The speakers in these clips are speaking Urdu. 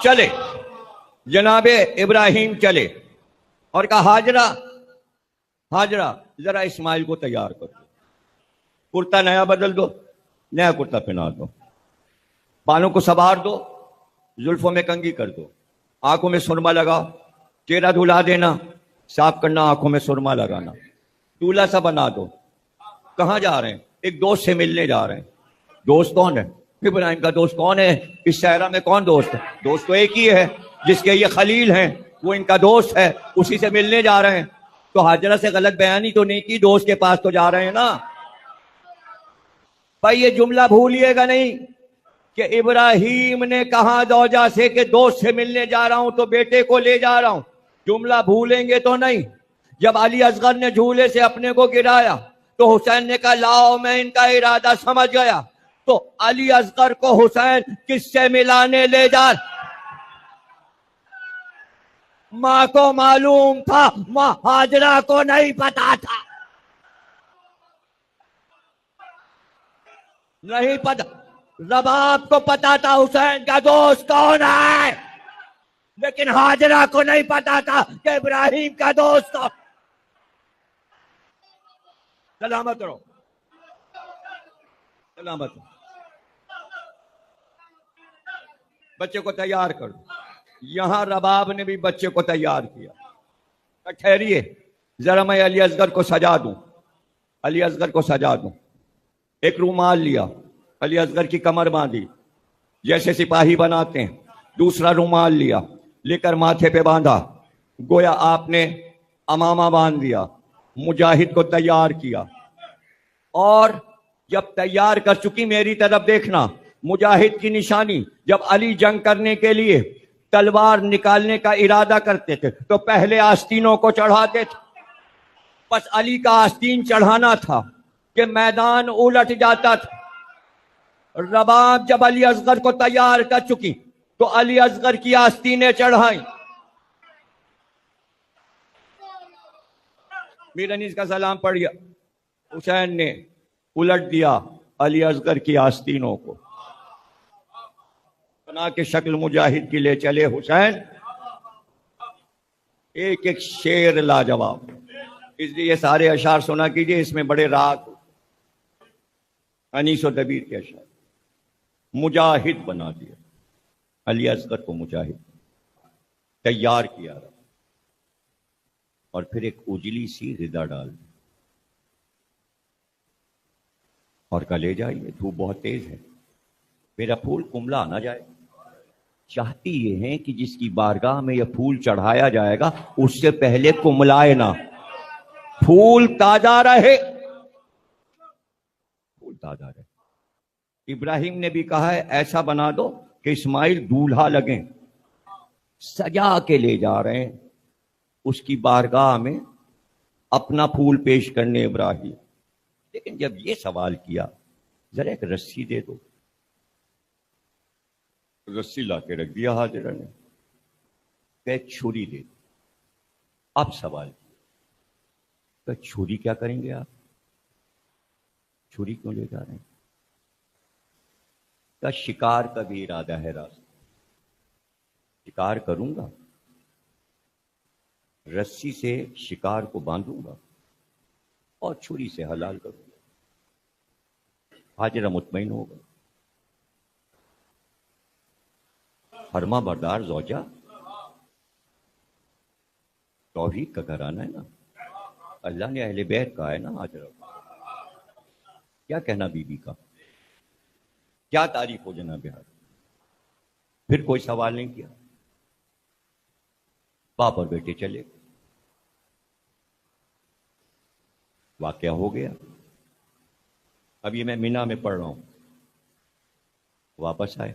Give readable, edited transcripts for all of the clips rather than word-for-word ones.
چلے جناب ابراہیم چلے اور کہا ہاجرہ ذرا اسماعیل کو تیار کر دو، کرتا نیا بدل دو، نیا کرتا پہنا دو، بالوں کو سنوار دو، زلفوں میں کنگھی کر دو، آنکھوں میں سرما لگاؤ، چہرہ دھلا دینا، صاف کرنا، آنکھوں میں سرما لگانا، دولہا سا بنا دو۔ کہاں جا رہے ہیں؟ ایک دوست سے ملنے جا رہے ہیں۔ دوست کون ہے؟ ابراہیم کا دوست کون ہے؟ اس صحرا میں کون دوست ہے؟ دوست تو ایک ہی ہے جس کے یہ خلیل ہیں، وہ ان کا دوست ہے، اسی سے ملنے جا رہے ہیں۔ تو ہاجرہ سے غلط بیانی تو نہیں کی، دوست کے پاس تو جا رہے ہیں نا۔ بھائی یہ جملہ بھولیے گا نہیں کہ ابراہیم نے کہا زوجہ سے کہ دوست سے ملنے جا رہا ہوں تو بیٹے کو لے جا رہا ہوں، جملہ بھولیں گے تو نہیں۔ جب علی اصغر نے جھولے سے اپنے کو گرایا تو حسین نے کہا لاؤ میں ان کا ارادہ سمجھ گیا، تو علی اصغر کو حسین کس سے ملانے لے جا؟ ماں کو معلوم تھا، ماں ہاجرہ کو نہیں پتا تھا، نہیں پتا۔ رباب کو پتا تھا حسین کا دوست کون ہے، لیکن ہاجرہ کو نہیں پتا تھا کہ ابراہیم کا دوست کون۔ سلامت رہو، سلامت رہو۔ بچے کو تیار کر دو۔ یہاں رباب نے بھی بچے کو تیار کیا۔ ٹھہریے ذرا میں علی اصغر کو سجا دوں، علی اصغر کو سجا دوں۔ ایک رومال لیا، علی اصغر کی کمر باندھی جیسے سپاہی بناتے ہیں، دوسرا رومال لیا لے کر ماتھے پہ باندھا، گویا آپ نے امامہ باندھ دیا، مجاہد کو تیار کیا۔ اور جب تیار کر چکی، میری طرف دیکھنا، مجاہد کی نشانی، جب علی جنگ کرنے کے لیے تلوار نکالنے کا ارادہ کرتے تھے تو پہلے آستینوں کو چڑھاتے تھے، بس علی کا آستین چڑھانا تھا کہ میدان الٹ جاتا تھا۔ رباب جب علی اصغر کو تیار کر چکی تو علی اصغر کی آستینیں چڑھائیں۔ میر انیس کا سلام پڑھیا، حسین نے الٹ دیا علی اصغر کی آستینوں کو، بنا کے شکل مجاہد کی لے چلے حسین۔ ایک ایک شعر لاجواب، اس لیے یہ سارے اشعار سنا کیجئے، اس میں بڑے راگ انیس و دبیر کے اشعار۔ مجاہد بنا دیا علی اصغر کو، مجاہد تیار کیا، اور پھر ایک اجلی سی ردا ڈال دی اور کہا لے جائیے، دھوپ بہت تیز ہے، میرا پھول کملا نہ جائے۔ چاہتی یہ ہیں کہ جس کی بارگاہ میں یہ پھول چڑھایا جائے گا اس سے پہلے کملائے نہ، پھول تازہ رہے، پھول تازہ رہے۔ ابراہیم نے بھی کہا ہے ایسا بنا دو کہ اسماعیل دولہا لگیں، سجا کے لے جا رہے ہیں اس کی بارگاہ میں اپنا پھول پیش کرنے ابراہیم۔ لیکن جب یہ سوال کیا ذرا ایک رسی دے دو، رسی لا کے رکھ دیا حاجرہ نے، کہ چھری دے دو۔ اب سوال کیا کہ چھری کیا کریں گے آپ، چھری کیوں لے جا رہے ہیں؟ کہ شکار کا بھی ارادہ ہے، راستہ شکار کروں گا، رسی سے شکار کو باندھوں گا اور چھری سے حلال کروں گا۔ حاجرہ مطمئن ہوگا، فرما بردار زوجہ، توحید کا گھرانہ ہے نا، اللہ نے اہل بیت کہا ہے نا حاجرہ، کیا کہنا بی بی کا، کیا تعریف ہو جناب حاجرہ۔ پھر کوئی سوال نہیں کیا، باپ اور بیٹے چلے، واقعہ ہو گیا۔ اب یہ میں مینا میں پڑھ رہا ہوں، واپس آئے،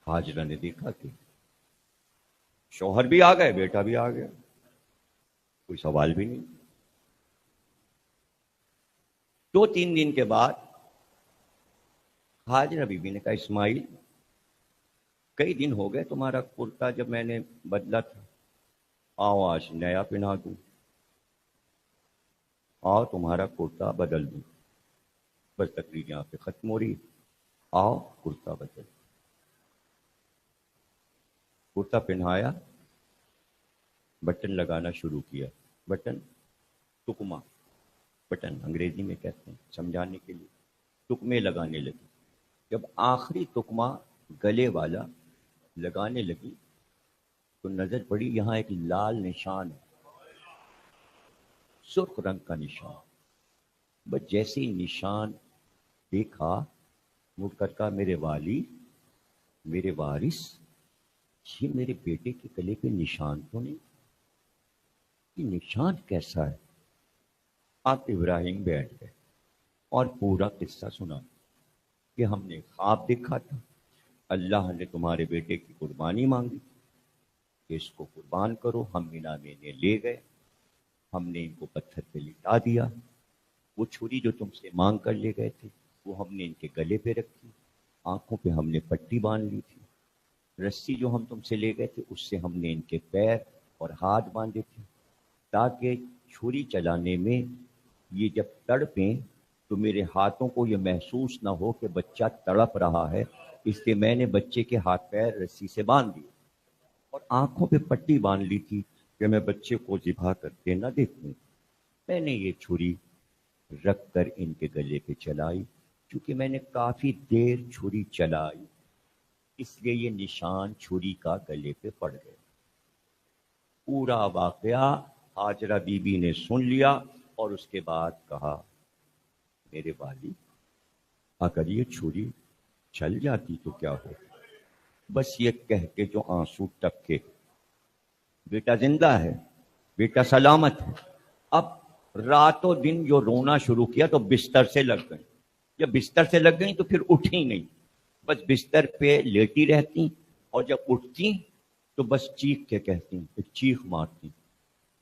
حاجرہ نے دیکھا کہ شوہر بھی آ گئے، بیٹا بھی آ گیا، کوئی سوال بھی نہیں۔ 2-3 دن کے بعد حاجرہ بی بی نے کہا اسماعیل کئی دن ہو گئے تمہارا کرتا جب میں نے بدلا تھا، آؤ آج نیا پہنا دوں، آؤ تمہارا کرتا بدل دوں، بس تقریر یہاں پہ ختم ہو رہی، آؤ کرتا بدل۔ کرتا پہنایا, بٹن لگانا شروع کیا. بٹن تکما, بٹن انگریزی میں کہتے ہیں سمجھانے کے لیے, تکمے لگانے لگی. جب آخری تکما گلے والا لگانے لگی تو نظر پڑی یہاں ایک لال نشان ہے, سرخ رنگ کا نشان. بس جیسے ہی نشان دیکھا, مڑ کر کہا میرے والی, میرے وارث, یہ میرے بیٹے کے گلے پہ نشان تو نہیں, یہ نشان کیسا ہے؟ آپ ابراہیم بیٹھ گئے اور پورا قصہ سنا کہ ہم نے خواب دیکھا تھا, اللہ نے تمہارے بیٹے کی قربانی مانگی کہ اس کو قربان کرو. ہم مینا میں انہیں لے گئے, ہم نے ان کو پتھر پہ لٹا دیا. وہ چھری جو تم سے مانگ کر لے گئے تھے وہ ہم نے ان کے گلے پہ رکھی, آنکھوں پہ ہم نے پٹی باندھ لی تھی. رسی جو ہم تم سے لے گئے تھے اس سے ہم نے ان کے پیر اور ہاتھ باندھے تھے تاکہ چھری چلانے میں یہ جب تڑپیں تو میرے ہاتھوں کو یہ محسوس نہ ہو کہ بچہ تڑپ رہا ہے, اس لیے میں نے بچے کے ہاتھ پیر رسی سے باندھ دیے اور آنکھوں پہ پٹی باندھ لی تھی کہ میں بچے کو ذبح کرتے نہ دیکھوں. میں نے یہ چھری رکھ کر ان کے گلے پہ چلائی, چونکہ میں نے کافی دیر چھری چلائی اس لیے یہ نشان چھری کا گلے پہ پڑ گئے. پورا واقعہ ہاجرہ بی بی نے سن لیا اور اس کے بعد کہا میرے والی, اگر یہ چھری چل جاتی تو کیا ہو؟ بس یہ کہہ کے جو آنسو ٹپکے, بیٹا زندہ ہے, بیٹا سلامت ہے. اب راتوں دن جو رونا شروع کیا تو بستر سے لگ گئی. جب بستر سے لگ گئی تو پھر اٹھی نہیں, بس بستر پہ لیٹی رہتی, اور جب اٹھتی تو بس چیخ کے کہتی, ایک چیخ مارتی,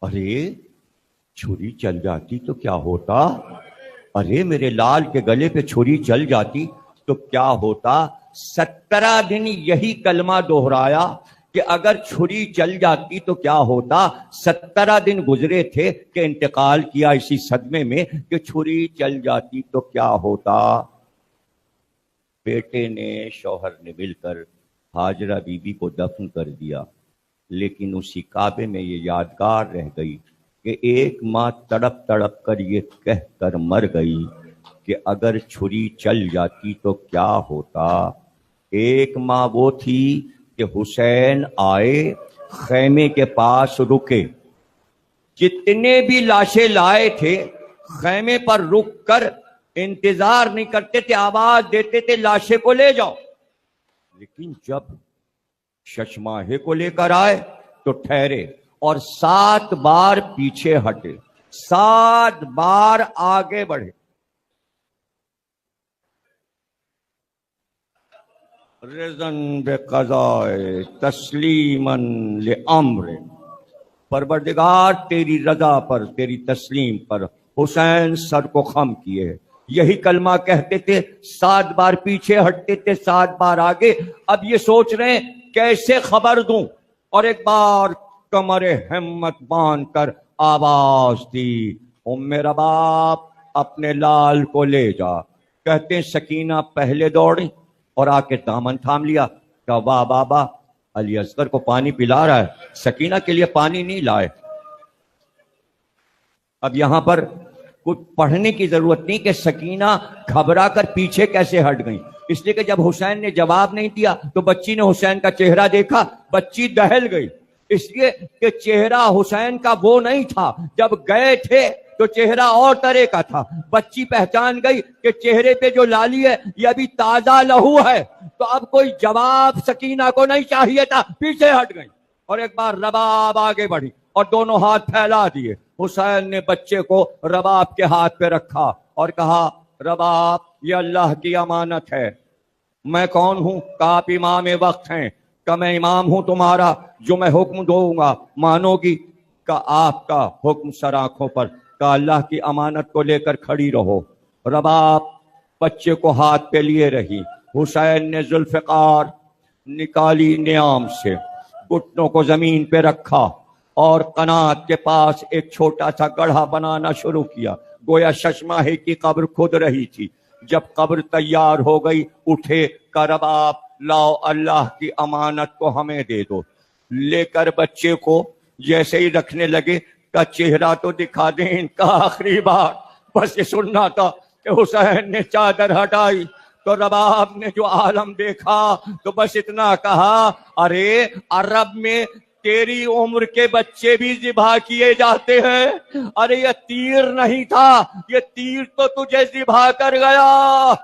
ارے چھری چل جاتی تو کیا ہوتا, ارے میرے لال کے گلے پہ چھری چل جاتی تو کیا ہوتا. 17 دن یہی کلمہ دہرایا کہ اگر چھری چل جاتی تو کیا ہوتا. 17 دن گزرے تھے کہ انتقال کیا اسی صدمے میں کہ چھری چل جاتی تو کیا ہوتا. بیٹے نے, شوہر نے مل کر ہاجرہ بی بی کو دفن کر دیا, لیکن اسی کعبے میں یہ یادگار رہ گئی کہ ایک ماں تڑپ تڑپ کر یہ کہہ کر مر گئی کہ اگر چھری چل جاتی تو کیا ہوتا. ایک ماں وہ تھی کہ حسین آئے, خیمے کے پاس رکے, جتنے بھی لاشیں لائے تھے خیمے پر رک کر انتظار نہیں کرتے تھے, آواز دیتے تھے لاشیں کو لے جاؤ. لیکن جب ششماہے کو لے کر آئے تو ٹھہرے اور 7 بار پیچھے ہٹے, 7 بار آگے بڑھے. رضن بقضائے تسلیما لامر, پروردگار تیری رضا پر, تیری تسلیم پر حسین سر کو خم کیے. یہی کلمہ کہتے تھے, 7 بار پیچھے ہٹتے تھے, 7 بار آگے. اب یہ سوچ رہے ہیں کیسے خبر دوں, اور ایک بار کمر ہمت باندھ کر آواز دی, ام رباب اپنے لال کو لے جا. کہتے ہیں سکینہ پہلے دوڑی اور آ کے دامن تھام لیا, کہا واہ بابا علی اصغر کو پانی پلا رہا ہے, سکینہ کے لیے پانی نہیں لائے. اب یہاں پر کچھ پڑھنے کی ضرورت نہیں کہ سکینہ گھبرا کر پیچھے کیسے ہٹ گئی, اس لیے کہ جب حسین نے جواب نہیں دیا تو بچی نے حسین کا چہرہ دیکھا, بچی دہل گئی, اس لیے کہ چہرہ حسین کا وہ نہیں تھا. جب گئے تھے تو چہرہ اور طرح کا تھا. بچی پہچان گئی کہ چہرے پہ جو لالی ہے یہ ابھی تازہ لہو ہے, تو اب کوئی جواب سکینہ کو نہیں چاہیے تھا, پیچھے ہٹ گئی. اور ایک بار رباب آگے بڑھی اور دونوں ہاتھ پھیلا دیے. حسین نے بچے کو رباب کے ہاتھ پہ رکھا اور کہا رباب یہ اللہ کی امانت ہے. میں کون ہوں؟ کہا آپ امام وقت ہیں. کہ میں امام ہوں تمہارا, جو میں حکم دوں گا مانو گی؟ کہ آپ کا حکم سر آنکھوں پر. کہ اللہ کی امانت کو لے کر کھڑی رہو. رباب بچے کو ہاتھ پہ لیے رہی. حسین نے ذوالفقار نکالی نیام سے, گھٹنوں کو زمین پہ رکھا اور قنات کے پاس ایک چھوٹا سا گڑھا بنانا شروع کیا, گویا ششماہے کی قبر کھود رہی تھی. جب قبر تیار ہو گئی اٹھے کہ رباب لاؤ اللہ کی امانت کو ہمیں دے دو. لے کر بچے کو جیسے ہی رکھنے لگے کا چہرہ تو دکھا دیں ان کا آخری بار. بس یہ سننا تھا کہ حسین نے چادر ہٹائی تو رباب نے جو عالم دیکھا تو بس اتنا کہا ارے عرب میں تیری عمر کے بچے بھی ذبح کیے جاتے ہیں. ارے یہ تیر نہیں تھا, یہ تیر تو تجھے ذبح کر گیا.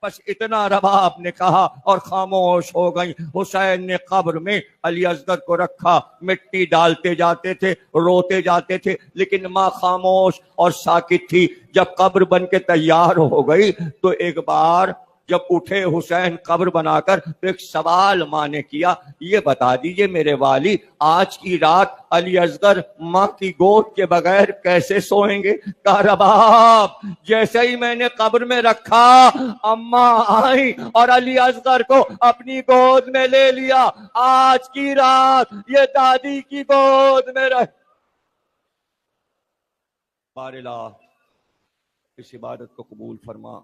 بس اتنا رباب نے کہا اور خاموش ہو گئی. حسین نے قبر میں علی اصغر کو رکھا, مٹی ڈالتے جاتے تھے, روتے جاتے تھے, لیکن ماں خاموش اور ساکت تھی. جب قبر بن کے تیار ہو گئی تو ایک بار جب اٹھے حسین قبر بنا کر تو ایک سوال ماں نے کیا, یہ بتا دیجئے میرے والی آج کی رات علی اصغر ماں کی گود کے بغیر کیسے سوئیں گے؟ کہا رباب جیسے ہی میں نے قبر میں رکھا اماں آئی اور علی اصغر کو اپنی گود میں لے لیا. آج کی رات یہ دادی کی گود میں رہ. بار الہ اس عبادت کو قبول فرما.